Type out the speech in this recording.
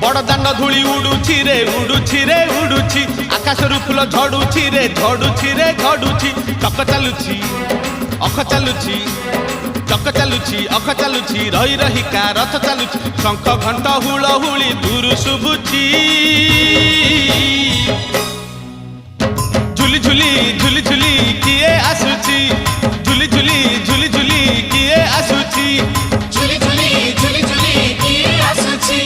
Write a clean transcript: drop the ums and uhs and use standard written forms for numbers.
बड़दान धूली उड़ुछि रे उड़ुछि रे उड़ुछि आकाशरू फूल झड़ुछि रे झड़ुछि रे झड़ुछि चक चालुछि अख चालुछि चक चालुछि अख चालुछि रही रहिका रथ चालुछि शंख घंट हुलहुली दूर शुभुछि झुली झुली झुली झुली किए आसुछि झुली झुली झुली झुली किए आसुछि झुली झुली झुली झुली किए आसुछि।